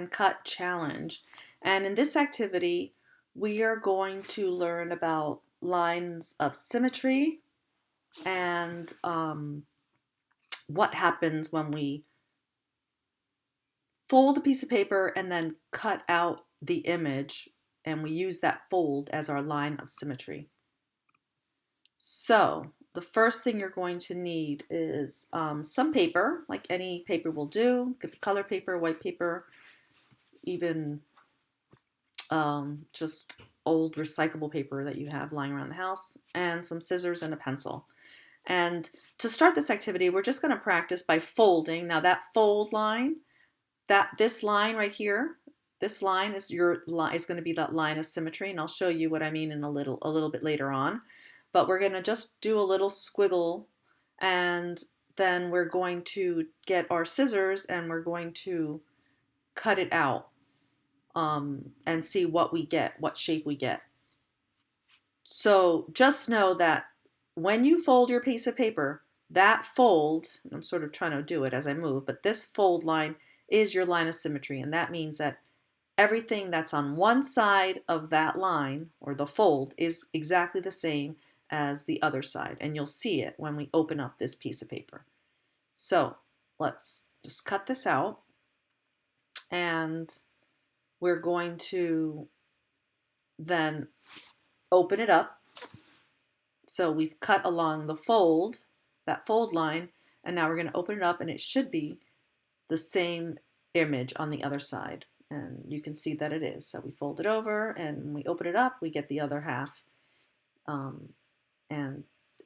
and Cut Challenge. And in this activity, we are going to learn about lines of symmetry and what happens when we fold a piece of paper and then cut out the image, and we use that fold as our line of symmetry. So the first thing you're going to need is some paper, like any paper will do. It could be color paper, white paper, even just old recyclable paper that you have lying around the house, and some scissors and a pencil. And to start this activity, we're just going to practice by folding. Now that fold line, this line right here, this line is going to be that line of symmetry, and I'll show you what I mean in a little bit later on. But we're going to just do a little squiggle, and then we're going to get our scissors and we're going to cut it out and see what we get, what shape we get. So just know that when you fold your piece of paper, that fold, I'm sort of trying to do it as I move, but this fold line is your line of symmetry, and that means that everything that's on one side of that line, or the fold, is exactly the same as the other side, and you'll see it when we open up this piece of paper. So let's just cut this out, and we're going to then open it up. So we've cut along the fold, that fold line, and now we're going to open it up, and it should be the same image on the other side. And you can see that it is. So we fold it over, and when we open it up, we get the other half.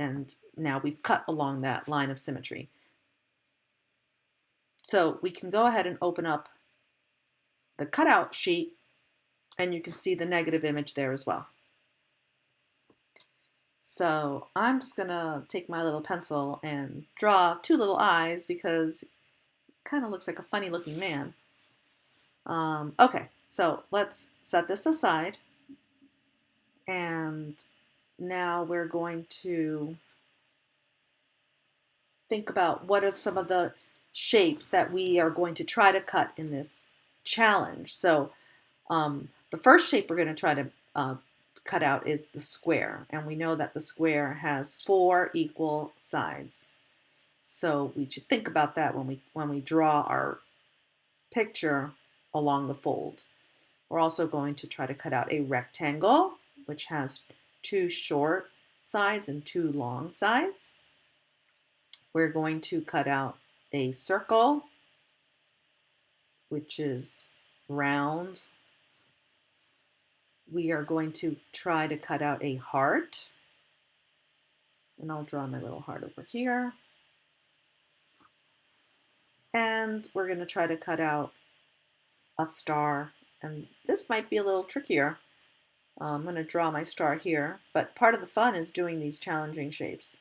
And now we've cut along that line of symmetry. So we can go ahead and open up the cutout sheet, and you can see the negative image there as well. So I'm just going to take my little pencil and draw two little eyes because it kind of looks like a funny looking man. Okay, so let's set this aside, and now we're going to think about what are some of the shapes that we are going to try to cut in this challenge. So the first shape we're going to try to cut out is the square, and we know that the square has 4 equal sides. So we should think about that when we draw our picture along the fold. We're also going to try to cut out a rectangle, which has 2 short sides and 2 long sides. We're going to cut out a circle, which is round. We are going to try to cut out a heart, and I'll draw my little heart over here. And we're going to try to cut out a star, and this might be a little trickier. I'm going to draw my star here, but part of the fun is doing these challenging shapes.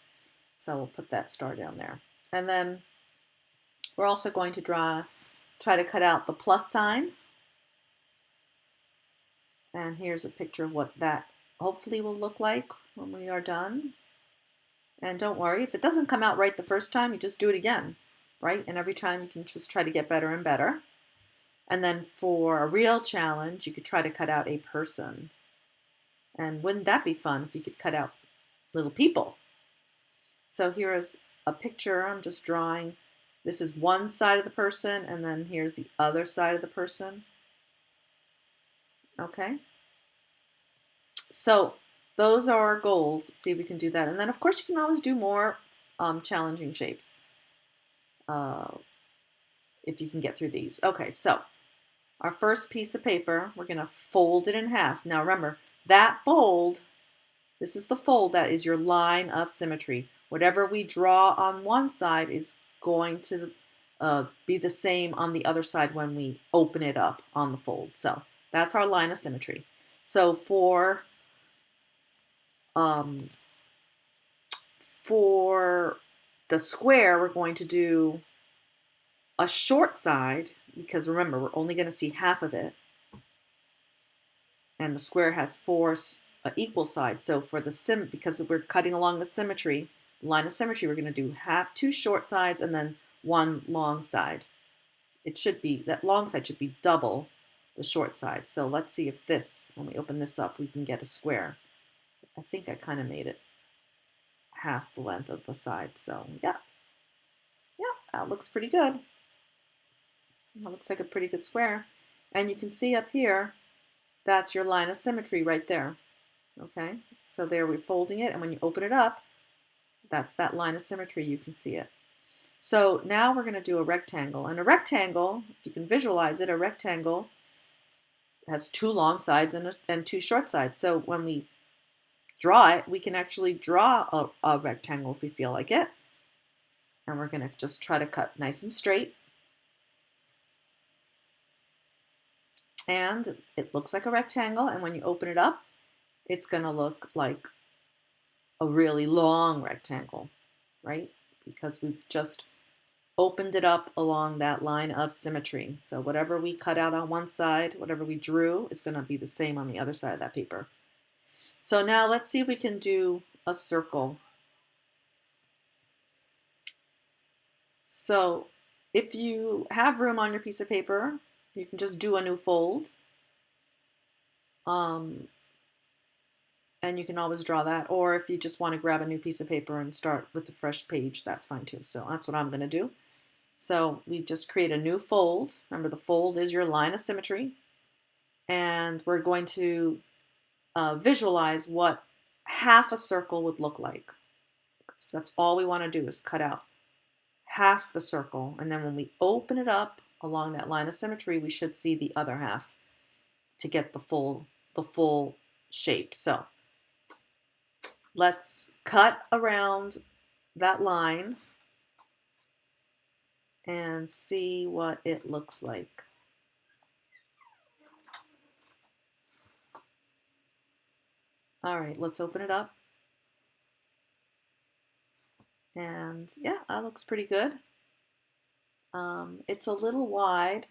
So we'll put that star down there. And then we're also going to try to cut out the plus sign. And here's a picture of what that hopefully will look like when we are done. And don't worry, if it doesn't come out right the first time, you just do it again, right? And every time you can just try to get better and better. And then for a real challenge, you could try to cut out a person. And wouldn't that be fun if you could cut out little people? So here is a picture I'm just drawing. This is one side of the person, and then here's the other side of the person. Okay? So those are our goals. Let's see if we can do that. And then, of course, you can always do more challenging shapes if you can get through these. Okay, so our first piece of paper, we're going to fold it in half. Now remember, that fold, this is the fold that is your line of symmetry. Whatever we draw on one side is going to be the same on the other side when we open it up on the fold. So that's our line of symmetry. So for the square, we're going to do a short side, because remember, we're only going to see half of it. And the square has 4 equal sides. So for the because we're cutting along the symmetry, line of symmetry, we're going to do 2 short sides and then 1 long side. it should be, that long side should be double the short side. So let's see if this, when we open this up, we can get a square. I think I kind of made it half the length of the side. So yeah, that looks pretty good. That looks like a pretty good square. And you can see up here, that's your line of symmetry right there. Okay, so there we're folding it, and when you open it up, that's that line of symmetry. You can see it. So now we're going to do a rectangle. And a rectangle, if you can visualize it, a rectangle has two long sides and two short sides. So when we draw it, we can actually draw a rectangle if we feel like it. And we're going to just try to cut nice and straight. And it looks like a rectangle, and when you open it up, it's going to look like a really long rectangle, right? Because we've just opened it up along that line of symmetry. So whatever we cut out on one side, whatever we drew, is going to be the same on the other side of that paper. So now let's see if we can do a circle. So if you have room on your piece of paper, you can just do a new fold. And you can always draw that. Or if you just want to grab a new piece of paper and start with a fresh page, that's fine too. So that's what I'm going to do. So we just create a new fold. Remember, the fold is your line of symmetry. And we're going to visualize what half a circle would look like. That's all we want to do, is cut out half the circle. And then when we open it up along that line of symmetry, we should see the other half to get the full shape. So let's cut around that line and see what it looks like. All right, let's open it up. And yeah, that looks pretty good. It's a little wide.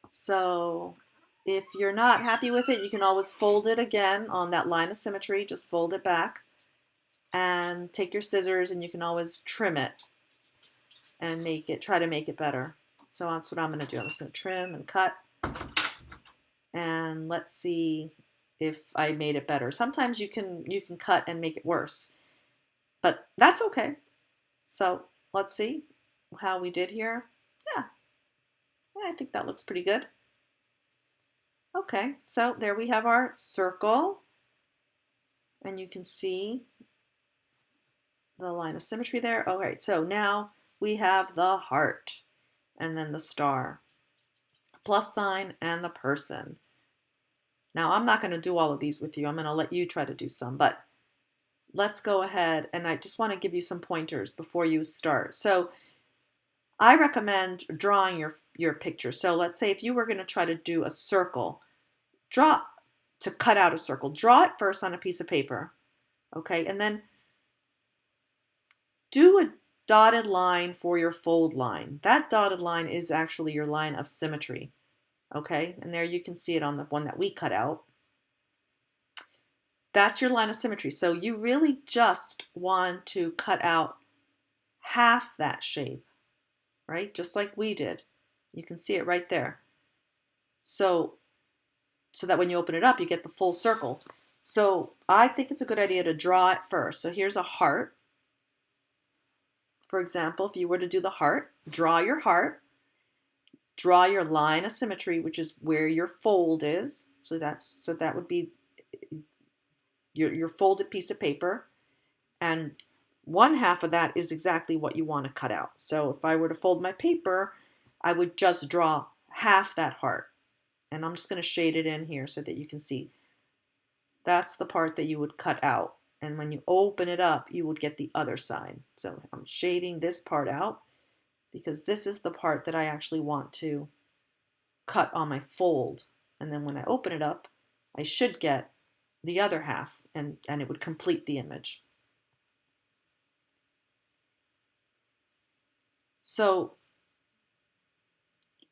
So if you're not happy with it, you can always fold it again on that line of symmetry. Just fold it back and take your scissors, and you can always trim it and try to make it better. So that's what I'm going to do. I'm just going to trim and cut, and let's see if I made it better. Sometimes you can cut and make it worse, but that's okay. So let's see how we did here. Yeah, I think that looks pretty good. Okay, so there we have our circle, and you can see the line of symmetry there. All right, so now we have the heart, and then the star, plus sign, and the person. Now, I'm not going to do all of these with you. I'm going to let you try to do some, but let's go ahead, and I just want to give you some pointers before you start. So I recommend drawing your picture. So let's say if you were going to try to do a circle, to cut out a circle, draw it first on a piece of paper, okay? And then do a dotted line for your fold line. That dotted line is actually your line of symmetry, okay? And there you can see it on the one that we cut out. That's your line of symmetry. So you really just want to cut out half that shape, right? Just like we did. You can see it right there. So that when you open it up, you get the full circle. So I think it's a good idea to draw it first. So here's a heart. For example, if you were to do the heart, draw your heart, draw your line of symmetry, which is where your fold is. So that would be your folded piece of paper, and one half of that is exactly what you want to cut out. So if I were to fold my paper, I would just draw half that heart, and I'm just going to shade it in here so that you can see. That's the part that you would cut out, and when you open it up, you would get the other side. So I'm shading this part out because this is the part that I actually want to cut on my fold, and then when I open it up, I should get the other half, and it would complete the image. So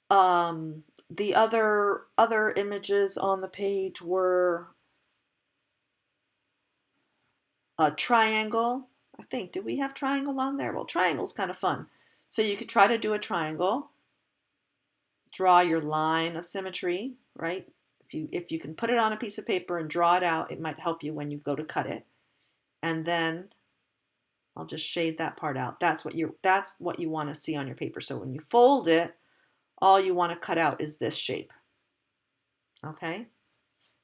the other images on the page were a triangle. I think, did we have triangle on there? Well, triangle's kind of fun. So you could try to do a triangle. draw your line of symmetry, right? If you can put it on a piece of paper and draw it out, it might help you when you go to cut it. And then I'll just shade that part out. That's what you want to see on your paper. So when you fold it, all you want to cut out is this shape. Okay?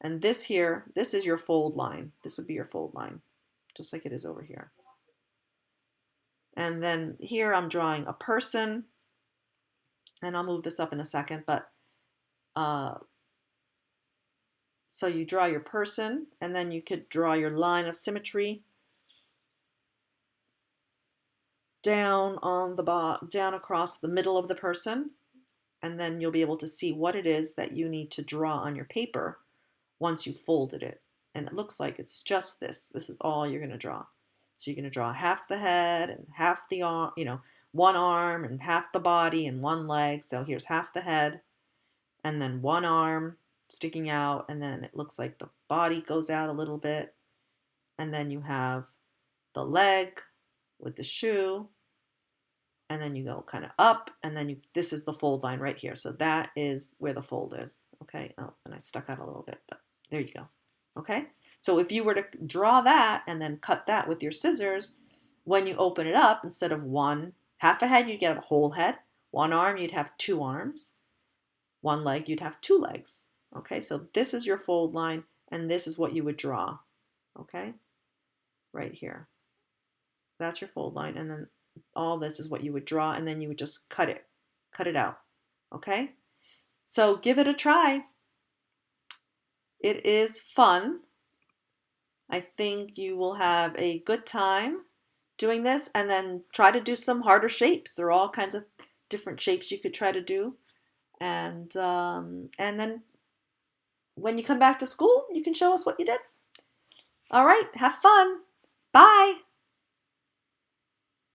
And this here, this is your fold line. This would be your fold line, just like it is over here. And then here I'm drawing a person, and I'll move this up in a second, but so you draw your person, and then you could draw your line of symmetry down on the down across the middle of the person, and then you'll be able to see what it is that you need to draw on your paper once you folded it. And it looks like it's just this. This is all you're going to draw. So you're going to draw half the head and half the arm, one arm and half the body and one leg. So here's half the head and then one arm sticking out, and then it looks like the body goes out a little bit. And then you have the leg with the shoe, and then you go kind of up, and then this is the fold line right here. So that is where the fold is. Okay. Oh, and I stuck out a little bit, but there you go. Okay. So if you were to draw that and then cut that with your scissors, when you open it up, instead of half a head, you'd get a whole head. One arm, you'd have two arms. One leg, you'd have two legs. Okay. So this is your fold line, and this is what you would draw. Okay. Right here. That's your fold line, and then all this is what you would draw, and then you would just cut it out. Okay? So give it a try. It is fun. I think you will have a good time doing this, and then try to do some harder shapes. There are all kinds of different shapes you could try to do, and then when you come back to school, you can show us what you did. All right, have fun.